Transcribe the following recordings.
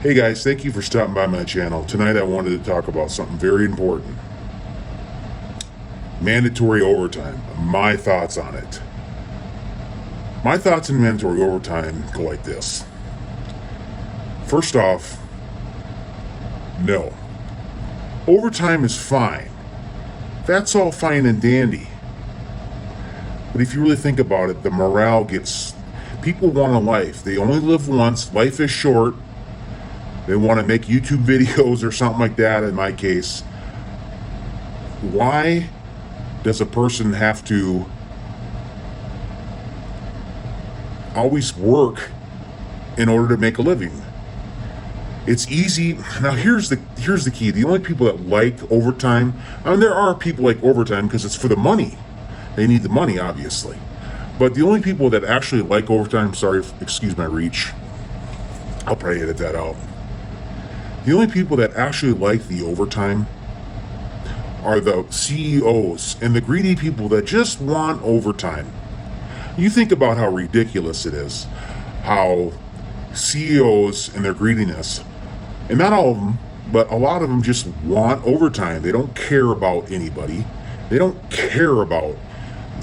Hey guys, thank you for stopping by my channel. Tonight I wanted to talk about something very important. Mandatory overtime. My thoughts on it. My thoughts on mandatory overtime go like this. First off, no. Overtime is fine. That's all fine and dandy. But if you really think about it, the morale gets... People want a life. They only live once. Life is short. They want to make YouTube videos or something like that, in my case. Why does a person have to always work in order to make a living? It's easy. Now here's the key. The only people that like overtime, I mean, there are people like overtime because it's for the money. They need the money, obviously. But the only people that actually like overtime, sorry, excuse my reach. I'll probably edit that out. The only people that actually like the overtime are the CEOs and the greedy people that just want overtime. You think about how ridiculous it is, how CEOs and their greediness, and not all of them, but a lot of them just want overtime. They don't care about anybody. They don't care about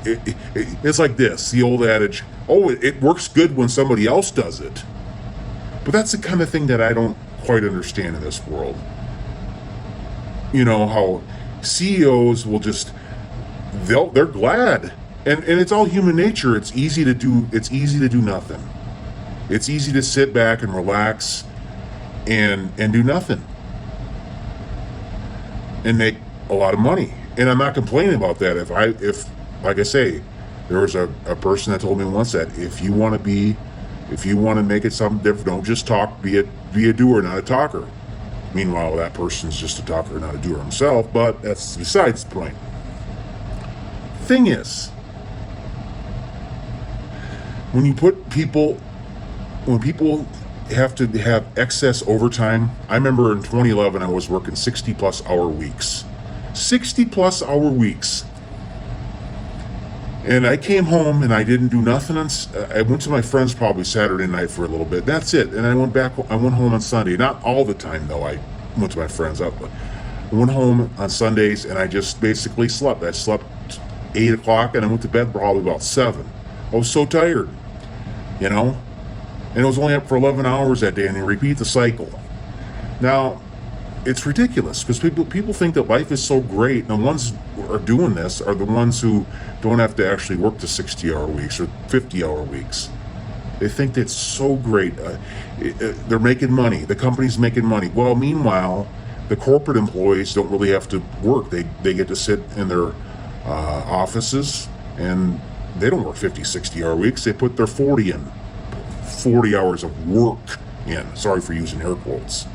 it. It's like this, the old adage, oh, it works good when somebody else does it. But that's the kind of thing that I don't quite understand in this world. You know, how CEOs will just, they're glad. And it's all human nature. It's easy to do nothing. It's easy to sit back and relax and do nothing. And make a lot of money. And I'm not complaining about that. If like I say, there was a person that told me once that if you want to make it something different, don't just talk, be a doer, not a talker. Meanwhile, that person's just a talker, not a doer himself, but that's besides the point. Thing is, when people have to have excess overtime, I remember in 2011 I was working 60 plus hour weeks. 60 plus hour weeks. And I came home and I didn't do nothing. I went to my friend's probably Saturday night for a little bit. That's it. And I went home on Sunday. Not all the time though. I went to my friend's up, but I went home on Sundays and I just basically slept. I slept 8 o'clock and I went to bed probably about 7. I was so tired, you know? And I was only up for 11 hours that day, and they repeat the cycle. Now, it's ridiculous because people think that life is so great, and the ones who are doing this are the ones who don't have to actually work the 60-hour weeks or 50-hour weeks. They think that's so great. They're making money. The company's making money. Well, meanwhile, the corporate employees don't really have to work. They get to sit in their offices, and they don't work 50, 60-hour weeks. They put their 40 hours of work in. Sorry for using air quotes.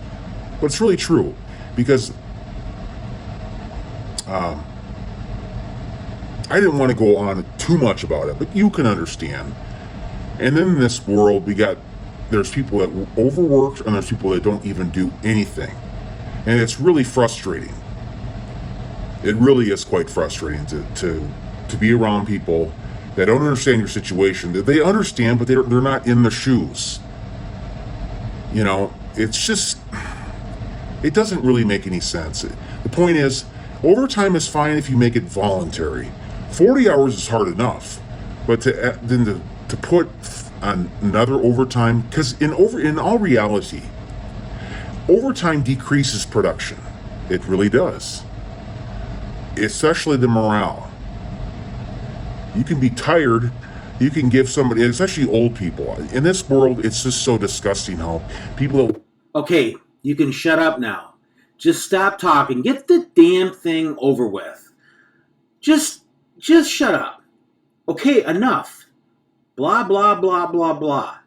But it's really true, because I didn't want to go on too much about it, but you can understand. And then in this world, there's people that overwork, and there's people that don't even do anything. And it's really frustrating. It really is quite frustrating to be around people that don't understand your situation. That they understand, but they're not in the shoes. You know, it's just... It doesn't really make any sense. The point is, overtime is fine if you make it voluntary. 40 hours is hard enough, but to put on another overtime, because in all reality, overtime decreases production. It really does. Especially the morale. You can be tired. You can give somebody, especially old people. In this world, it's just so disgusting how people... Okay, you can shut up now. Just stop talking. Get the damn thing over with. Just shut up. Okay, enough. Blah, blah, blah, blah, blah.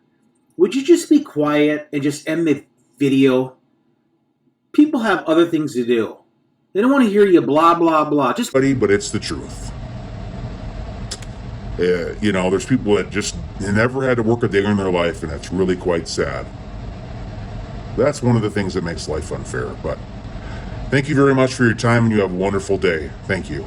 Would you just be quiet and just end the video? People have other things to do. They don't want to hear you blah, blah, blah. But it's the truth. You know, there's people that just never had to work a day in their life, and that's really quite sad. That's one of the things that makes life unfair. But thank you very much for your time, and you have a wonderful day. Thank you.